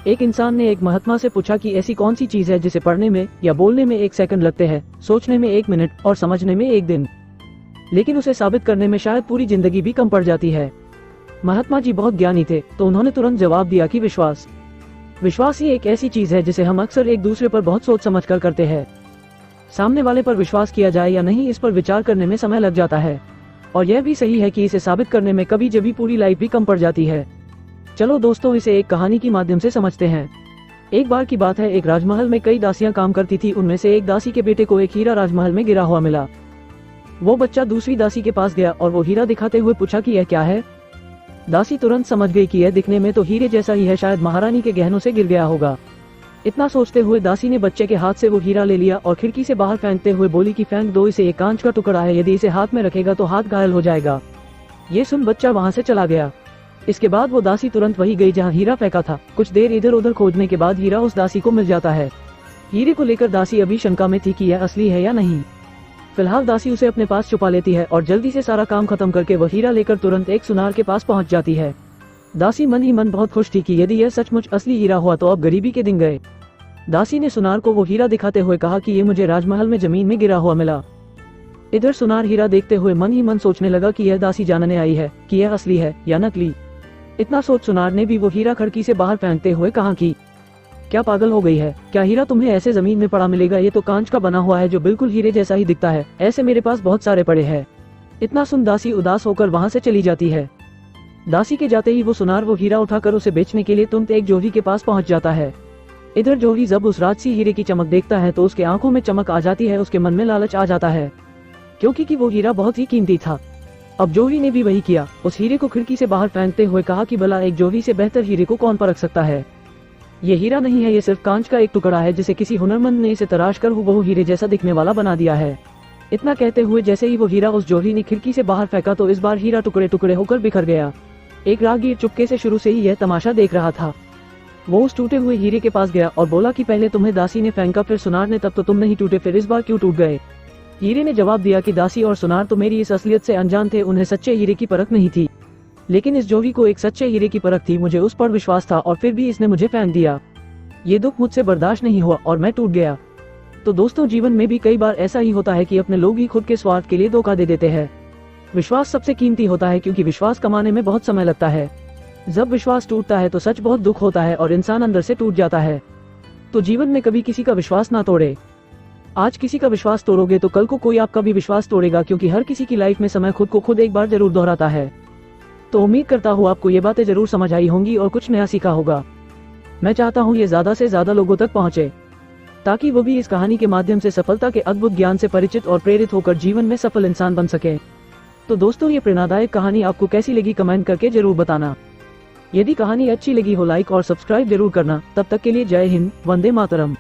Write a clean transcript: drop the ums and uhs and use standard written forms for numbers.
एक इंसान ने एक महात्मा से पूछा कि ऐसी कौन सी चीज है जिसे पढ़ने में या बोलने में 1 सेकंड लगते हैं, सोचने में 1 मिनट और समझने में 1 दिन, लेकिन उसे साबित करने में शायद पूरी जिंदगी भी कम पड़ जाती है। महात्मा जी बहुत ज्ञानी थे, तो उन्होंने तुरंत जवाब दिया कि विश्वास। विश्वास ही एक ऐसी चीज है जिसे हम अक्सर एक दूसरे पर बहुत सोच समझ कर करते हैं। सामने वाले पर विश्वास किया जाए या नहीं, इस पर विचार करने में समय लग जाता है, और यह भी सही है कि इसे साबित करने में कभी जभी पूरी लाइफ भी कम पड़ जाती है। चलो दोस्तों, इसे एक कहानी की माध्यम से समझते हैं। एक बार की बात है, एक राजमहल में कई दासियां काम करती थी। उनमें से एक दासी के बेटे को एक हीरा राजमहल में गिरा हुआ मिला। वो बच्चा दूसरी दासी के पास गया और वो हीरा दिखाते हुए पूछा कि यह क्या है। दासी तुरंत समझ गई कि यह दिखने में तो हीरे जैसा ही है, शायद महारानी के गहनों से गिर गया होगा। इतना सोचते हुए दासी ने बच्चे के हाथ से वो हीरा ले लिया और खिड़की से बाहर फेंकते हुए बोली कि फेंक दो इसे, एक कांच का टुकड़ा है, यदि इसे हाथ में रखेगा तो हाथ घायल हो जाएगा। ये सुन बच्चा वहाँ से चला गया। इसके बाद वो दासी तुरंत वही गई जहाँ हीरा फेंका था। कुछ देर इधर उधर खोजने के बाद हीरा उस दासी को मिल जाता है। हीरे को लेकर दासी अभी शंका में थी कि यह असली है या नहीं। फिलहाल दासी उसे अपने पास छुपा लेती है और जल्दी से सारा काम खत्म करके वह हीरा लेकर तुरंत एक सुनार के पास पहुंच जाती है। दासी मन ही मन बहुत खुश थी कि यदि यह सचमुच असली हीरा हुआ तो अब गरीबी के दिन गए। दासी ने सुनार को वो हीरा दिखाते हुए कहा कि ये मुझे राजमहल में जमीन में गिरा हुआ मिला। इधर सुनार हीरा देखते हुए मन ही मन सोचने लगा कि यह दासी जानने आई है कि यह असली है या नकली। इतना सोच सुनार ने भी वो हीरा खिड़की से बाहर फेंकते हुए कहा कि क्या पागल हो गई है, क्या हीरा तुम्हें ऐसे जमीन में पड़ा मिलेगा, ये तो कांच का बना हुआ है जो बिल्कुल हीरे जैसा ही दिखता है, ऐसे मेरे पास बहुत सारे पड़े हैं। इतना सुन दासी उदास होकर वहाँ से चली जाती है। दासी के जाते ही वो सुनार वो हीरा उठाकर उसे बेचने के लिए तुरंत एक जोहरी के पास पहुँच जाता है। इधर जोहरी जब उस राजसी हीरे की चमक देखता है तो उसके आंखों में चमक आ जाती है, उसके मन में लालच आ जाता है, क्योंकि वो हीरा बहुत ही कीमती था। अब जोहरी ने भी वही किया, उस हीरे को खिड़की से बाहर फेंकते हुए कहा कि भला एक जोहरी से बेहतर हीरे को कौन परख सकता है। ये हीरा नहीं है, ये सिर्फ कांच का एक टुकड़ा है जिसे किसी हुनरमंद ने इसे तराश कर हुबहू हीरे जैसा दिखने वाला बना दिया है। इतना कहते हुए जैसे ही वो हीरा उस जोहरी ने खिड़की से बाहर फेंका तो इस बार हीरा टुकड़े टुकड़े होकर बिखर गया। एक राहगीर चुपके से शुरू से ही यह तमाशा देख रहा था। वो उस टूटे हुए हीरे के पास गया और बोला कि पहले तुम्हें दासी ने फेंका, फिर सुनार ने, तब तो तुम नहीं टूटे, फिर इस बार क्यों टूट गए। हीरे ने जवाब दिया कि दासी और सुनार तो मेरी इस असलियत से अनजान थे, उन्हें सच्चे हीरे की परख नहीं थी, लेकिन इस जोहरी को एक सच्चे हीरे की परख थी। मुझे उस पर विश्वास था और फिर भी इसने मुझे फेंक दिया। ये दुख मुझसे बर्दाश्त नहीं हुआ और मैं टूट गया। तो दोस्तों, जीवन में भी कई बार ऐसा ही होता है कि अपने लोग ही खुद के स्वार्थ के लिए धोखा दे देते हैं। विश्वास सबसे कीमती होता है क्योंकि विश्वास कमाने में बहुत समय लगता है। जब विश्वास टूटता है तो सच बहुत दुख होता है और इंसान अंदर से टूट जाता है। तो जीवन में कभी किसी का विश्वास ना तोड़े। आज किसी का विश्वास तोड़ोगे तो कल को कोई आपका भी विश्वास तोड़ेगा, क्योंकि हर किसी की लाइफ में समय खुद को खुद एक बार जरूर दोहराता है। तो उम्मीद करता हूँ आपको ये बातें जरूर समझ आई होंगी और कुछ नया सीखा होगा। मैं चाहता हूँ ये ज्यादा से ज्यादा लोगों तक पहुँचे, ताकि वो भी इस कहानी के माध्यम से सफलता के अद्भुत ज्ञान से परिचित और प्रेरित होकर जीवन में सफल इंसान बन सके। तो दोस्तों, ये प्रेरणादायक कहानी आपको कैसी लगी कमेंट करके जरूर बताना। यदि कहानी अच्छी लगी हो लाइक और सब्सक्राइब जरूर करना। तब तक के लिए जय हिंद, वंदे मातरम।